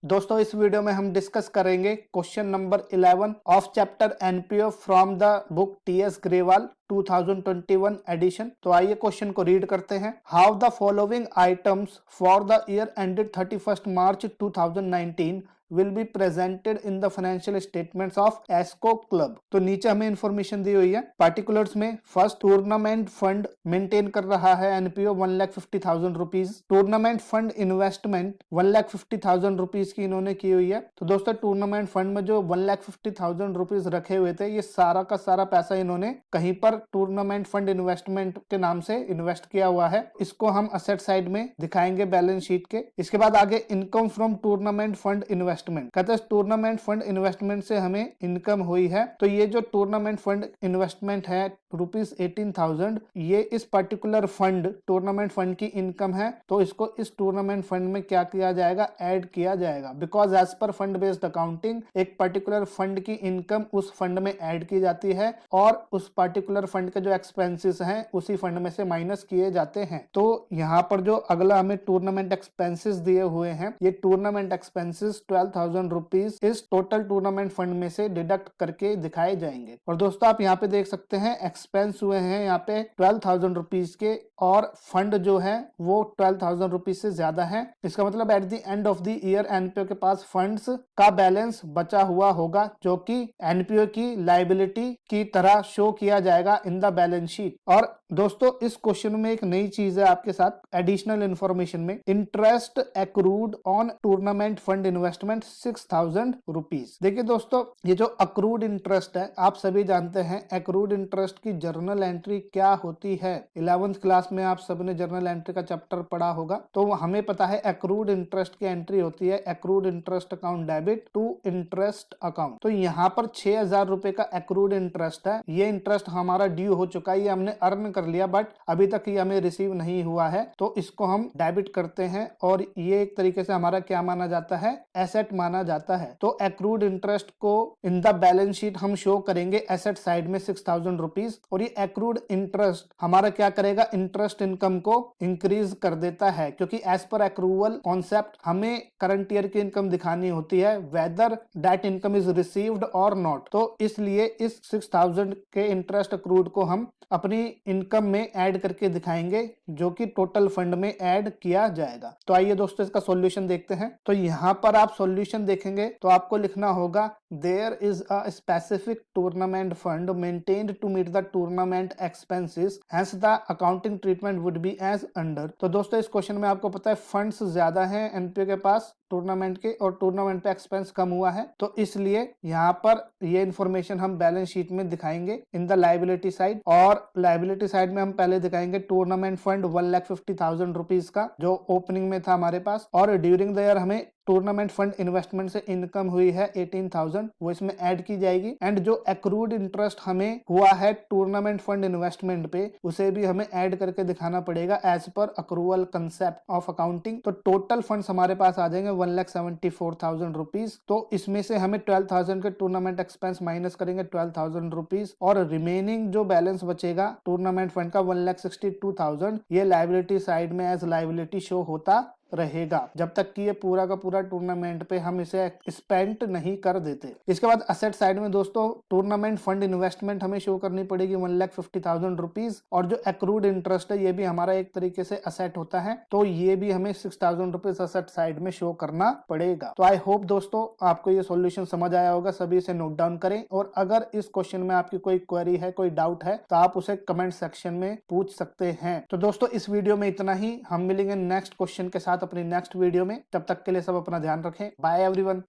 दोस्तों इस वीडियो में हम डिस्कस करेंगे question number 11 of chapter NPO from the book TS Grewal 2021 edition. तो आइए क्वेश्चन को रीड करते हैं। How the following items for the year ended 31 March 2019 will be presented in the financial statements of Esco club. तो नीचे हमें information दी हुई है। पार्टिकुलर्स में फर्स्ट टूर्नामेंट फंड मेंटेन कर रहा है NPO 1,50,000 rupees. Tournament fund investment 1,50,000 rupees की इन्होंने की हुई है। तो दोस्तों टूर्नामेंट फंड में जो 1,50,000 रुपीज रखे हुए थे, ये सारा का सारा पैसा इन्होंने कहीं पर टूर्नामेंट फंड इन्वेस्टमेंट के नाम से इन्वेस्ट किया हुआ है। इसको हम असेट साइड में दिखाएंगे बैलेंस शीट के। इसके बाद आगे income from tournament fund investment कहते हैं टूर्नामेंट फंड इन्वेस्टमेंट से हमें इनकम हुई है। तो ये जो टूर्नामेंट फंड इन्वेस्टमेंट है ₹18,000, ये इस पर्टिकुलर फंड टूर्नामेंट फंड की इनकम है। तो इसको इस टूर्नामेंट फंड में क्या किया जाएगा, ऐड किया जाएगा। Because as per fund based accounting एक पर्टिकुलर फंड की इनकम उस फंड में ऐड की जाती है और उस पर्टिकुलर फंड के जो एक्सपेंसेस हैं उसी फंड में से माइनस किए जाते हैं। तो यहाँ पर जो अगला हमें टूर्नामेंट एक्सपेंसेस दिए हुए हैं, ये टूर्नामेंट एक्सपेंसेस 12,000 रुपीज इस टोटल टूर्नामेंट फंड में से डिडक्ट करके दिखाए जाएंगे। और दोस्तों आप यहाँ पे देख सकते हैं एक्सपेंस हुए हैं यहाँ पे 12,000 रुपीज के, और फंड जो है वो 12,000 रुपीज से ज्यादा है। इसका मतलब at the end of the year NPO के पास फंड्स का बैलेंस बचा हुआ होगा, जो कि एनपीओ की लाइबिलिटी की तरह शो किया जाएगा इन द बैलेंस शीट। और दोस्तों इस क्वेश्चन में एक नई चीज है आपके साथ एडिशनल इंफॉर्मेशन में, interest accrued on tournament fund investment 6,000 rupees. देखिए दोस्तों, ये जो अक्रूड इंटरेस्ट है, आप सभी जानते हैं एक्रूड इंटरेस्ट की जर्नल एंट्री क्या होती है। 11th क्लास में आप सबने जर्नल एंट्री का चैप्टर पढ़ा होगा। तो हमें पता है एक्रूड इंटरेस्ट की एंट्री होती है accrued interest account debit to interest account. तो यहाँ पर 6,000 रुपए का एक्रूड इंटरेस्ट है। ये इंटरेस्ट हमारा ड्यू हो चुका है, ये हमने अर्न कर लिया, बट अभी तक ये हमें रिसीव नहीं हुआ है। तो इसको हम डेबिट करते हैं और ये एक तरीके से हमारा क्या माना जाता है, एसेट माना जाता है। तो एक्रूड इंटरेस्ट को इन द बैलेंस शीट हम शो करेंगे एसेट साइड में 6,000 रुपीज। और ये एक्रूड इंटरेस्ट हमारा क्या करेगा, इंटरेस्ट इनकम को इंक्रीज कर देता है, क्योंकि एज पर एक्रूवल कॉन्सेप्ट हमें करंट ईयर की इनकम दिखानी होती है, whether that income is received और नॉट। तो इसलिए इस 6,000 के इंटरेस्ट एक्रूड को हम अपनी इनकम में ऐड करके दिखाएंगे, जो कि टोटल फंड में ऐड किया जाएगा। तो आइए दोस्तों इसका सॉल्यूशन देखते हैं। तो यहाँ पर आप सॉल्यूशन देखेंगे तो आपको लिखना होगा there is a specific tournament fund maintained to meet the tournament expenses, hence the accounting treatment would be as under. तो दोस्तों इस क्वेश्चन में आपको पता है फंड्स ज्यादा हैं एनपीओ के पास टूर्नामेंट के, और टूर्नामेंट पे एक्सपेंस कम हुआ है। तो इसलिए यहाँ पर ये इन्फॉर्मेशन हम बैलेंस शीट में दिखाएंगे इन द लाइबिलिटी साइड। और लाइबिलिटी साइड में हम पहले दिखाएंगे टूर्नामेंट फंड 1,50,000 रुपीज का, जो ओपनिंग में था हमारे पास, और ड्यूरिंग द ईयर हमें टूर्नामेंट फंड इन्वेस्टमेंट से इनकम हुई है 18,000, वो इसमें ऐड की जाएगी। एंड जो एक्रूड इंटरेस्ट हमें हुआ है टूर्नामेंट फंड इन्वेस्टमेंट पे, उसे भी हमें ऐड करके दिखाना पड़ेगा as per accrual concept of accounting. तो टोटल फंड्स हमारे पास आ जाएंगे 1,74,000 रुपीज। तो इसमें से हमें 12,000 के टूर्नामेंट एक्सपेंस माइनस करेंगे 12,000 रुपीज, और रिमेनिंग जो बैलेंस बचेगा टूर्नामेंट फंड का 1,62,000, ये लाइबिलिटी साइड में एज लाइबिलिटी शो होता रहेगा, जब तक कि ये पूरा का पूरा टूर्नामेंट पे हम इसे स्पेंड नहीं कर देते। इसके बाद असेट साइड में दोस्तों टूर्नामेंट फंड इन्वेस्टमेंट हमें शो करनी पड़ेगी 1,50,000 रुपीज, और जो एक्रूड इंटरेस्ट है ये भी हमारा एक तरीके से असेट होता है। तो ये भी हमें 6,000 रुपीज असेट साइड में शो करना पड़ेगा। तो आई होप दोस्तों आपको ये सॉल्यूशन समझ आया होगा। सभी इसे नोट डाउन करें, और अगर इस क्वेश्चन में आपकी कोई क्वेरी है, कोई डाउट है, तो आप उसे कमेंट सेक्शन में पूछ सकते हैं। तो दोस्तों इस वीडियो में इतना ही। हम मिलेंगे नेक्स्ट क्वेश्चन के साथ अपनी नेक्स्ट वीडियो में। तब तक के लिए सब अपना ध्यान रखें। Bye everyone.